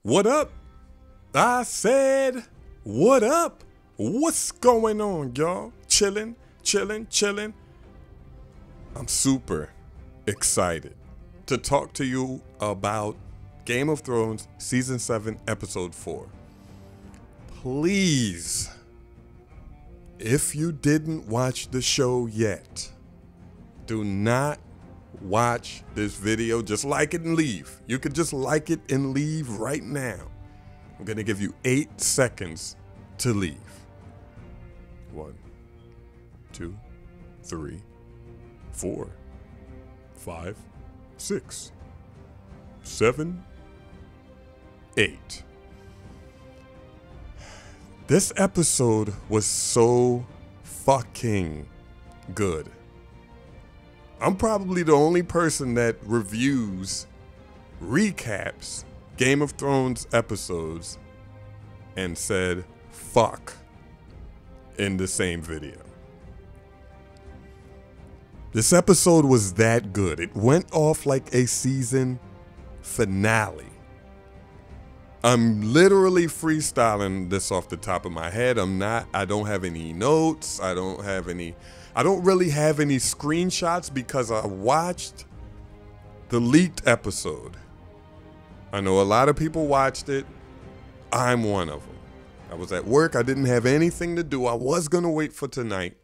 What up? I said, what up? What's going on, y'all? Chilling. I'm super excited to talk to you about Game of Thrones Season 7, Episode 4. Please, if you didn't watch the show yet, do not watch this video. Just like it and leave. You could just like it and leave right now. I'm going to give you 8 seconds to leave. 1, 2, 3, 4, 5, 6, 7, 8. This episode was so fucking good. I'm probably the only person that reviews, recaps Game of Thrones episodes and said fuck in the same video. This episode was that good. It went off like a season finale. I'm literally freestyling this off the top of my head. I don't have any notes. I don't really have any screenshots because I watched the leaked episode. I know a lot of people watched it. I'm one of them. I was at work. I didn't have anything to do. I was going to wait for tonight,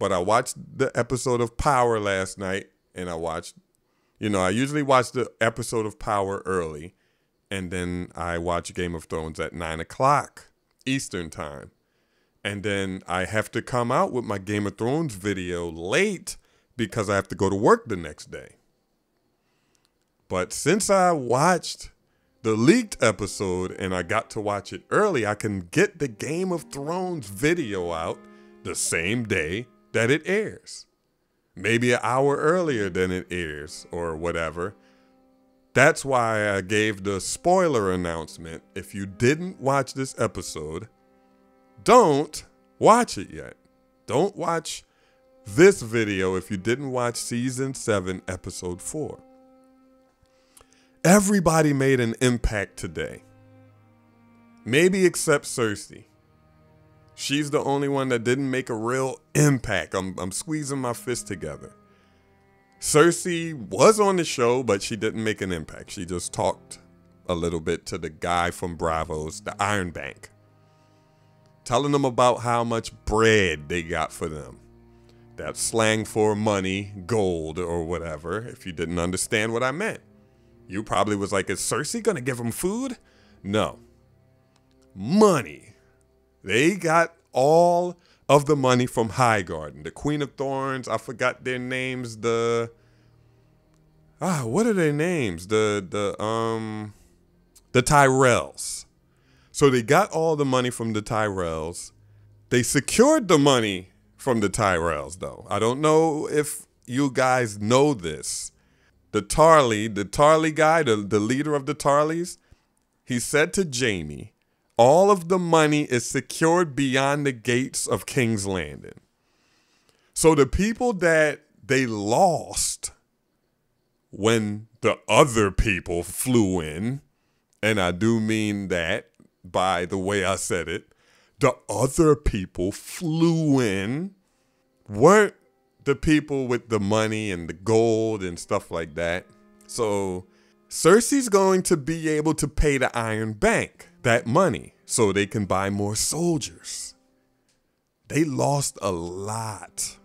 but I watched the episode of Power last night, and I usually watch the episode of Power early, and then I watch Game of Thrones at 9 o'clock Eastern time. And then I have to come out with my Game of Thrones video late because I have to go to work the next day. But since I watched the leaked episode and I got to watch it early, I can get the Game of Thrones video out the same day that it airs. Maybe an hour earlier than it airs or whatever. That's why I gave the spoiler announcement. If you didn't watch this episode, don't watch it yet. Don't watch this video if you didn't watch Season 7, Episode 4. Everybody made an impact today. Maybe except Cersei. She's the only one that didn't make a real impact. I'm squeezing my fist together. Cersei was on the show, but she didn't make an impact. She just talked a little bit to the guy from Braavos, the Iron Bank, telling them about how much bread they got for them. That's slang for money, gold, or whatever, if you didn't understand what I meant. You probably was like, is Cersei going to give them food? No. Money. They got all of the money from Highgarden. The Queen of Thorns, I forgot their names. What are their names? The Tyrells. So they got all the money from the Tyrells. They secured the money from the Tyrells, though. I don't know if you guys know this. The Tarly guy, the leader of the Tarleys, he said to Jaime, all of the money is secured beyond the gates of King's Landing. So the people that they lost when the other people flew in, and I do mean that by the way I said it, the other people flew in, weren't the people with the money and the gold and stuff like that. So Cersei's going to be able to pay the Iron Bank that money so they can buy more soldiers. They lost a lot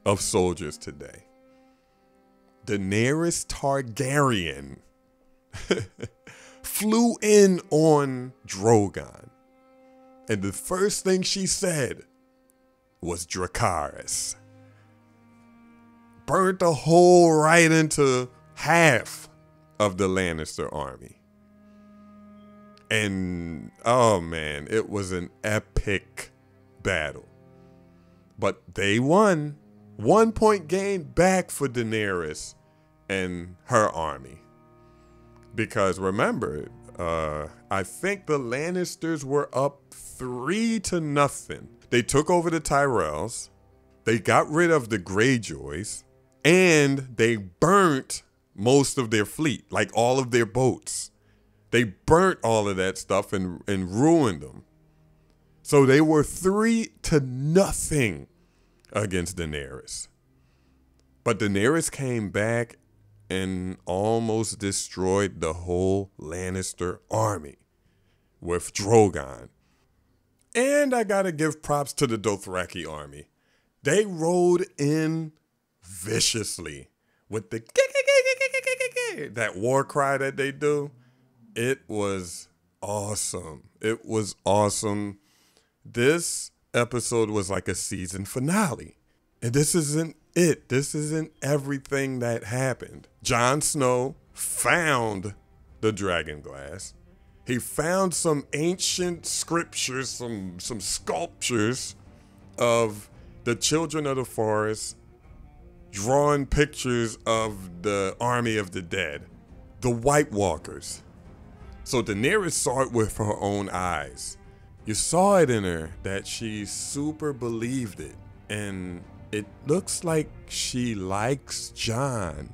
of soldiers today. Daenerys Targaryen flew in on Drogon, and the first thing she said was Dracarys. Burnt a hole right into half of the Lannister army. And, oh man, it was an epic battle. But they won. 1 point gain back for Daenerys and her army. Because remember, I think the Lannisters were up 3-0. They took over the Tyrells. They got rid of the Greyjoys. And they burnt most of their fleet, like all of their boats. They burnt all of that stuff and ruined them. So they were 3-0 against Daenerys. But Daenerys came back and almost destroyed the whole Lannister army with Drogon. And I gotta give props to the Dothraki army. They rode in viciously with the that war cry that they do. It was awesome. It was awesome. This episode was like a season finale. And this isn't it. This isn't everything that happened. Jon Snow found the dragon glass. He found some ancient scriptures, some sculptures of the children of the forest, drawing pictures of the army of the dead, the White Walkers. So Daenerys saw it with her own eyes. You saw it in her that she super believed it. And it looks like she likes Jon.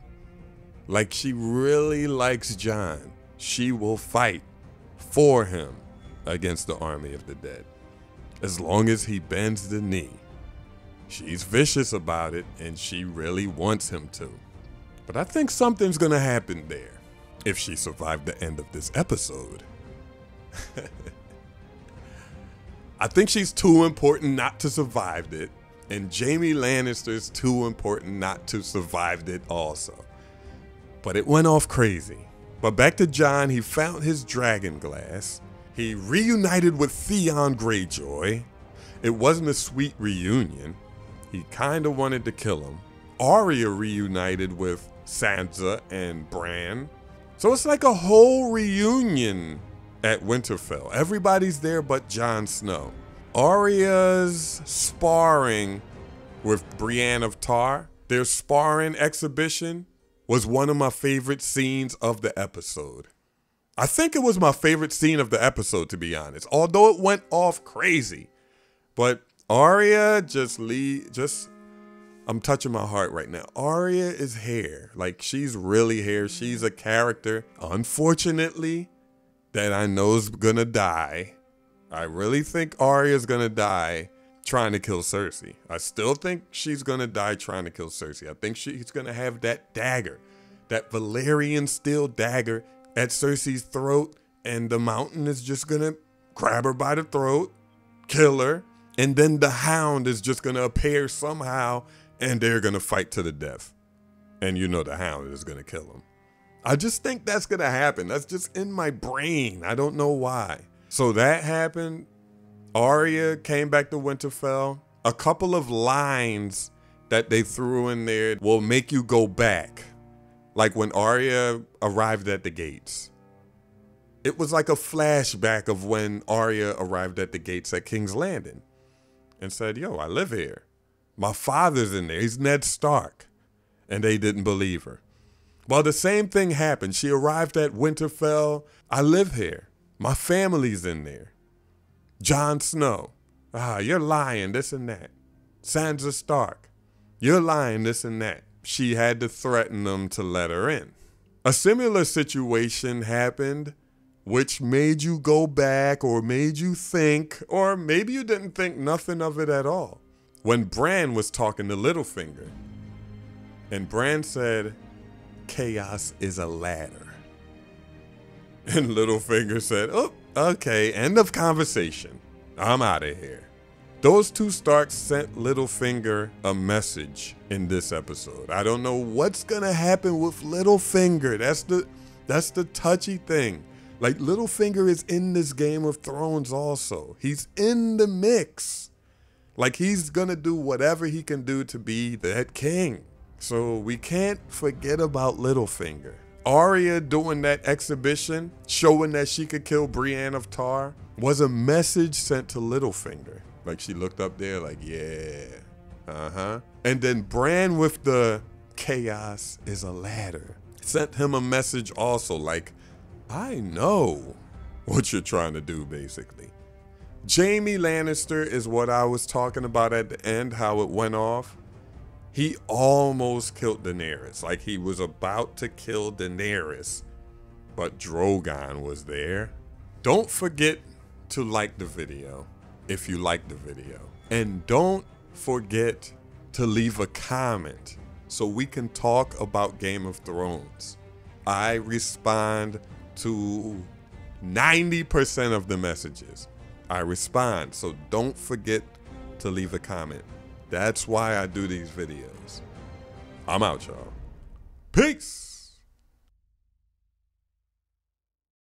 Like she really likes Jon. She will fight for him against the army of the dead, as long as he bends the knee. She's vicious about it, and she really wants him to. But I think something's gonna happen there if she survived the end of this episode. I think she's too important not to survive it, and Jaime Lannister's too important not to survive it also. But it went off crazy. But back to Jon, he found his dragon glass. He reunited with Theon Greyjoy. It wasn't a sweet reunion. He kind of wanted to kill him. Arya reunited with Sansa and Bran. So it's like a whole reunion at Winterfell. Everybody's there but Jon Snow. Arya's sparring with Brienne of Tar, their sparring exhibition, was one of my favorite scenes of the episode. I think it was my favorite scene of the episode, to be honest, although it went off crazy. But Arya I'm touching my heart right now. Arya is hair. Like, she's really hair. She's a character, unfortunately, that I know is gonna die. I really think Arya's gonna die trying to kill Cersei. I still think she's gonna die trying to kill Cersei. I think she's gonna have that dagger, that Valyrian steel dagger at Cersei's throat, and the Mountain is just gonna grab her by the throat, kill her, and then the Hound is just gonna appear somehow, and they're gonna fight to the death. And you know the Hound is gonna kill him. I just think that's gonna happen. That's just in my brain. I don't know why. So that happened. Arya came back to Winterfell. A couple of lines that they threw in there will make you go back. Like when Arya arrived at the gates. It was like a flashback of when Arya arrived at the gates at King's Landing and said, yo, I live here. My father's in there. He's Ned Stark. And they didn't believe her. Well, the same thing happened. She arrived at Winterfell. I live here. My family's in there. Jon Snow, you're lying, this and that. Sansa Stark, you're lying, this and that. She had to threaten them to let her in. A similar situation happened, which made you go back or made you think, or maybe you didn't think nothing of it at all. When Bran was talking to Littlefinger, and Bran said, chaos is a ladder. And Littlefinger said, oh, okay, end of conversation. I'm out of here. Those two Starks sent Littlefinger a message in this episode. I don't know what's gonna happen with Littlefinger. That's the touchy thing. Like, Littlefinger is in this Game of Thrones also. He's in the mix. Like, he's gonna do whatever he can do to be that king. So we can't forget about Littlefinger. Arya doing that exhibition, showing that she could kill Brienne of Tar, was a message sent to Littlefinger. Like, she looked up there like, yeah, And then Bran with the chaos is a ladder sent him a message also, like, I know what you're trying to do, basically. Jaime Lannister is what I was talking about at the end, how it went off. He almost killed Daenerys. Like, he was about to kill Daenerys but Drogon was there. Don't forget to like the video if you like the video. And don't forget to leave a comment so we can talk about Game of Thrones. I respond to 90% of the messages. I respond, so don't forget to leave a comment. That's why I do these videos. I'm out, y'all. Peace.